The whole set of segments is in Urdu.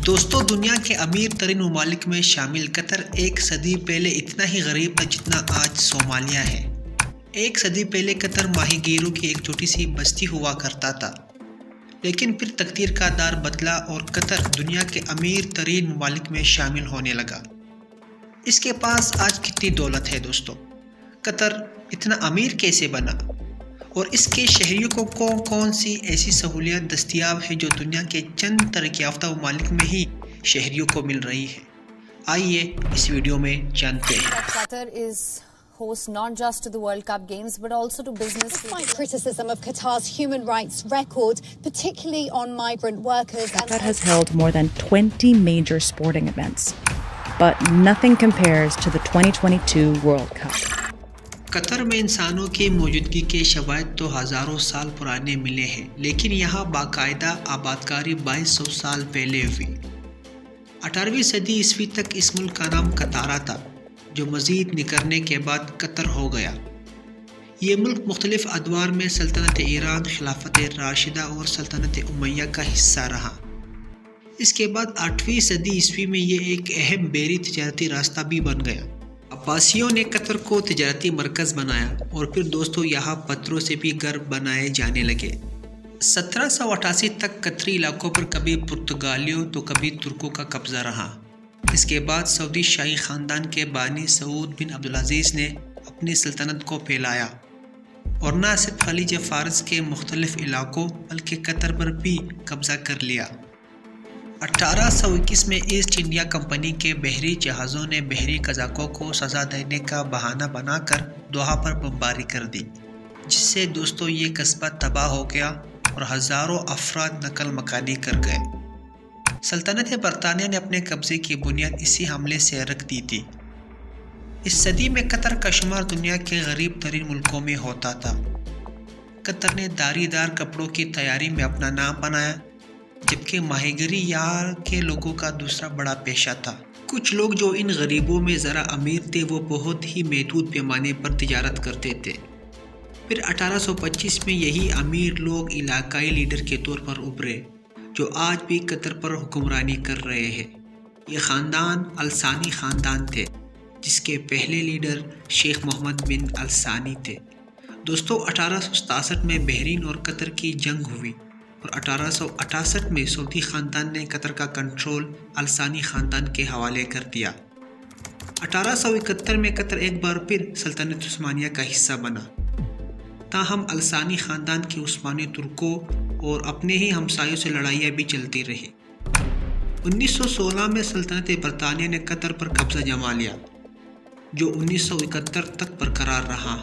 دوستو، دنیا کے امیر ترین ممالک میں شامل قطر ایک صدی پہلے اتنا ہی غریب تھا جتنا آج صومالیہ ہے۔ ایک صدی پہلے قطر ماہی گیروں کی ایک چھوٹی سی بستی ہوا کرتا تھا، لیکن پھر تقدیر کا دار بدلا اور قطر دنیا کے امیر ترین ممالک میں شامل ہونے لگا۔ اس کے پاس آج کتنی دولت ہے دوستو؟ قطر اتنا امیر کیسے بنا؟ اور اس کے شہریوں کو کون کون سی ایسی سہولیات دستیاب ہے جو دنیا کے چند ترقی یافتہ ممالک میں ہی شہریوں کو مل رہی ہے؟ آئیے اس ویڈیو میں جانتے ہیں۔ Qatar is host not just to the World Cup games but also to business. Despite criticism of Qatar's human rights record, particularly on migrant workers, Qatar has held more than 20 major sporting events, but nothing compares to the 2022 World Cup. قطر میں انسانوں کی موجودگی کے شواہد تو ہزاروں سال پرانے ملے ہیں، لیکن یہاں باقاعدہ آبادکاری 2200 سال پہلے ہوئی۔ 18ویں صدی عیسوی تک اس ملک کا نام قطارہ تھا، جو مزید نکھرنے کے بعد قطر ہو گیا۔ یہ ملک مختلف ادوار میں سلطنت ایران، خلافت راشدہ اور سلطنت امیہ کا حصہ رہا۔ اس کے بعد 8ویں صدی عیسوی میں یہ ایک اہم بحری تجارتی راستہ بھی بن گیا۔ عباسیوں نے قطر کو تجارتی مرکز بنایا اور پھر دوستو یہاں پتھروں سے بھی گھر بنائے جانے لگے۔ 1788 تک قطری علاقوں پر کبھی پرتگالیوں تو کبھی ترکوں کا قبضہ رہا۔ اس کے بعد سعودی شاہی خاندان کے بانی سعود بن عبدالعزیز نے اپنی سلطنت کو پھیلایا اور نہ صرف خلیج فارس کے مختلف علاقوں بلکہ قطر پر بھی قبضہ کر لیا۔ 1821 میں ایسٹ انڈیا کمپنی کے بحری جہازوں نے بحری قزاقوں کو سزا دینے کا بہانہ بنا کر دوحہ پر بمباری کر دی، جس سے دوستو یہ قصبہ تباہ ہو گیا اور ہزاروں افراد نقل مکانی کر گئے۔ سلطنت برطانیہ نے اپنے قبضے کی بنیاد اسی حملے سے رکھ دی تھی۔ اس صدی میں قطر کا شمار دنیا کے غریب ترین ملکوں میں ہوتا تھا۔ قطر نے داری دار کپڑوں کی تیاری میں اپنا نام بنایا، جبکہ ماہی گیری یہاں کے لوگوں کا دوسرا بڑا پیشہ تھا۔ کچھ لوگ جو ان غریبوں میں ذرا امیر تھے وہ بہت ہی محدود پیمانے پر تجارت کرتے تھے۔ پھر 1825 میں یہی امیر لوگ علاقائی لیڈر کے طور پر ابھرے، جو آج بھی قطر پر حکمرانی کر رہے ہیں۔ یہ خاندان الثانی خاندان تھے، جس کے پہلے لیڈر شیخ محمد بن الثانی تھے۔ دوستو 1867 میں بحرین اور قطر کی جنگ ہوئی اور 1868 میں سعودی خاندان نے قطر کا کنٹرول الثانی خاندان کے حوالے کر دیا۔ 1871 میں قطر ایک بار پھر سلطنت عثمانیہ کا حصہ بنا، تاہم الثانی خاندان کے عثمانی ترکوں اور اپنے ہی ہمسایوں سے لڑائیاں بھی چلتی رہی۔ 1916 میں سلطنت برطانیہ نے قطر پر قبضہ جما لیا، جو 1971 تک برقرار رہا۔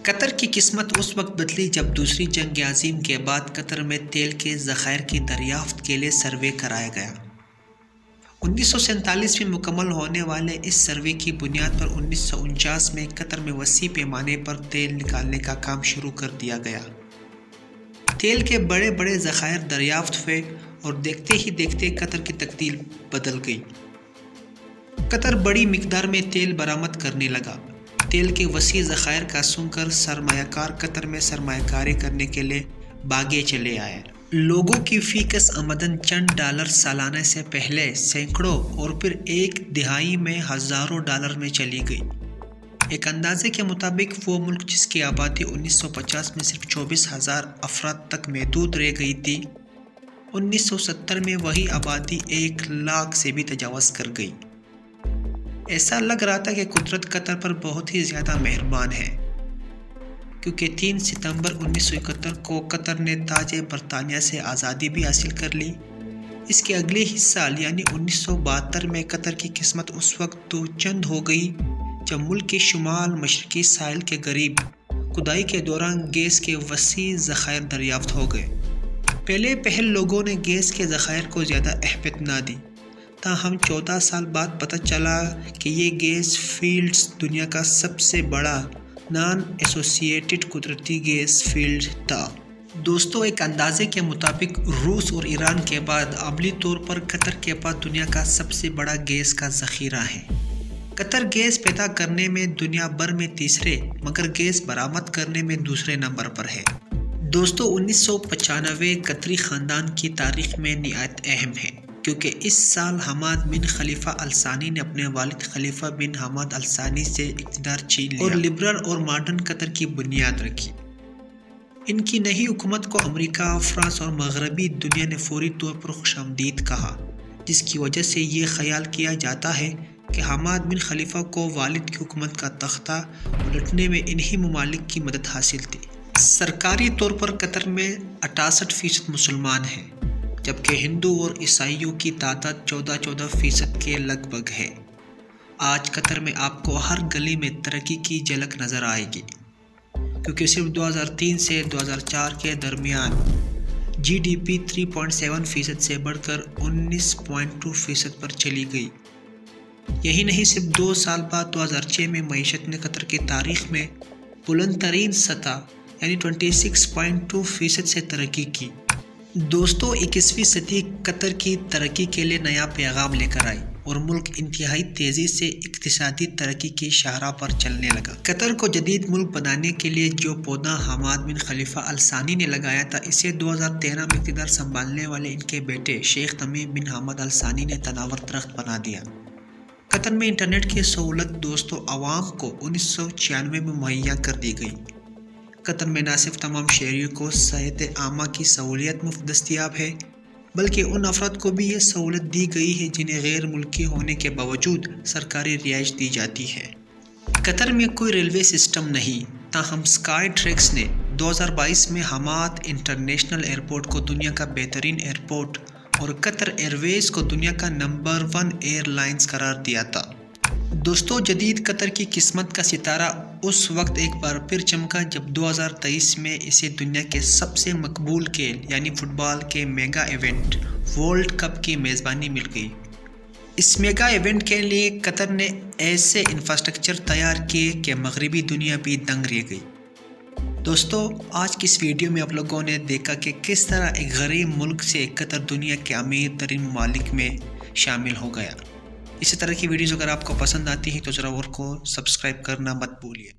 قطر کی قسمت اس وقت بدلی جب دوسری جنگ عظیم کے بعد قطر میں تیل کے ذخائر کی دریافت کے لیے سروے کرایا گیا۔ 1947 میں مکمل ہونے والے اس سروے کی بنیاد پر 1949 میں قطر میں وسیع پیمانے پر تیل نکالنے کا کام شروع کر دیا گیا۔ تیل کے بڑے بڑے ذخائر دریافت ہوئے اور دیکھتے ہی دیکھتے قطر کی تقدیر بدل گئی۔ قطر بڑی مقدار میں تیل برآمد کرنے لگا۔ تیل کے وسیع ذخائر کا سن کر سرمایہ کار قطر میں سرمایہ کاری کرنے کے لیے بھاگے چلے آئے۔ لوگوں کی فی کس آمدن چند ڈالر سالانہ سے پہلے سینکڑوں اور پھر ایک دہائی میں ہزاروں ڈالر میں چلی گئی۔ ایک اندازے کے مطابق وہ ملک جس کی آبادی 1950 میں صرف 24,000 افراد تک محدود رہ گئی تھی، 1970 میں وہی آبادی 1,00,000 سے بھی تجاوز کر گئی۔ ایسا لگ رہا تھا کہ قدرت قطر پر بہت ہی زیادہ مہربان ہے، کیونکہ 3 ستمبر 1971 کو قطر نے تاج برطانیہ سے آزادی بھی حاصل کر لی۔ اس کے اگلے ہی سال یعنی 1972 میں قطر کی قسمت اس وقت تو چند ہو گئی جب ملک کے شمال مشرقی ساحل کے قریب کھدائی کے دوران گیس کے وسیع ذخائر دریافت ہو گئے۔ پہل لوگوں نے گیس کے ذخائر کو زیادہ اہمیت نہ دی، تاہم 14 سال بعد پتہ چلا کہ یہ گیس فیلڈز دنیا کا سب سے بڑا نان ایسوسیٹڈ قدرتی گیس فیلڈ تھا۔ دوستو ایک اندازے کے مطابق روس اور ایران کے بعد عملی طور پر قطر کے پاس دنیا کا سب سے بڑا گیس کا ذخیرہ ہے۔ قطر گیس پیدا کرنے میں دنیا بھر میں تیسرے مگر گیس برآمد کرنے میں دوسرے نمبر پر ہے۔ دوستو 1995 قطری خاندان کی تاریخ میں نہایت اہم ہے۔ کیونکہ اس سال حماد بن خلیفہ الثانی نے اپنے والد خلیفہ بن حماد الثانی سے اقتدار چھین لیا اور لبرل اور ماڈرن قطر کی بنیاد رکھی۔ ان کی نئی حکومت کو امریکہ، فرانس اور مغربی دنیا نے فوری طور پر خوش آمدید کہا، جس کی وجہ سے یہ خیال کیا جاتا ہے کہ حماد بن خلیفہ کو والد کی حکومت کا تختہ الٹنے میں انہی ممالک کی مدد حاصل تھی۔ سرکاری طور پر قطر میں 68% مسلمان ہیں، جبکہ ہندو اور عیسائیوں کی تعداد 14% کے لگ بھگ ہے۔ آج قطر میں آپ کو ہر گلی میں ترقی کی جھلک نظر آئے گی، کیونکہ صرف 2003 سے 2004 کے درمیان جی ڈی پی 3.7% سے بڑھ کر 19.2% پر چلی گئی۔ یہی نہیں، صرف 2 سال بعد 2006 میں معیشت نے قطر کی تاریخ میں بلند ترین سطح یعنی 26.2% سے ترقی کی۔ دوستو، 21ویں صدی قطر کی ترقی کے لیے نیا پیغام لے کر آئی اور ملک انتہائی تیزی سے اقتصادی ترقی کی شاہراہ پر چلنے لگا۔ قطر کو جدید ملک بنانے کے لیے جو پودا حماد بن خلیفہ الثانی نے لگایا تھا، اسے 2013 میں اقتدار سنبھالنے والے ان کے بیٹے شیخ تمیم بن حماد الثانی نے تناور درخت بنا دیا۔ قطر میں انٹرنیٹ کی سہولت دوستو عوام کو 1996 میں مہیا کر دی گئی۔ قطر میں نہ صرف تمام شہریوں کو صحت عامہ کی سہولیت مفت دستیاب ہے، بلکہ ان افراد کو بھی یہ سہولت دی گئی ہے جنہیں غیر ملکی ہونے کے باوجود سرکاری رہائش دی جاتی ہے۔ قطر میں کوئی ریلوے سسٹم نہیں، تاہم اسکائی ٹریکس نے 2022 میں حماد انٹرنیشنل ایئرپورٹ کو دنیا کا بہترین ایئرپورٹ اور قطر ایئر ویز کو دنیا کا نمبر 1 ایئر لائنز قرار دیا تھا۔ دوستو، جدید قطر کی قسمت کا ستارہ اس وقت ایک بار پھر چمکا جب 2023 میں اسے دنیا کے سب سے مقبول کھیل یعنی فٹ بال کے میگا ایونٹ ورلڈ کپ کی میزبانی مل گئی۔ اس میگا ایونٹ کے لیے قطر نے ایسے انفراسٹرکچر تیار کیے کہ مغربی دنیا بھی دنگ رہ گئی۔ دوستو، آج کی اس ویڈیو میں آپ لوگوں نے دیکھا کہ کس طرح ایک غریب ملک سے قطر دنیا کے امیر ترین ممالک میں شامل ہو گیا۔ اسی طرح کی ویڈیوز اگر آپ کو پسند آتی ہیں تو ضرور کو سبسکرائب کرنا مت بھولیے۔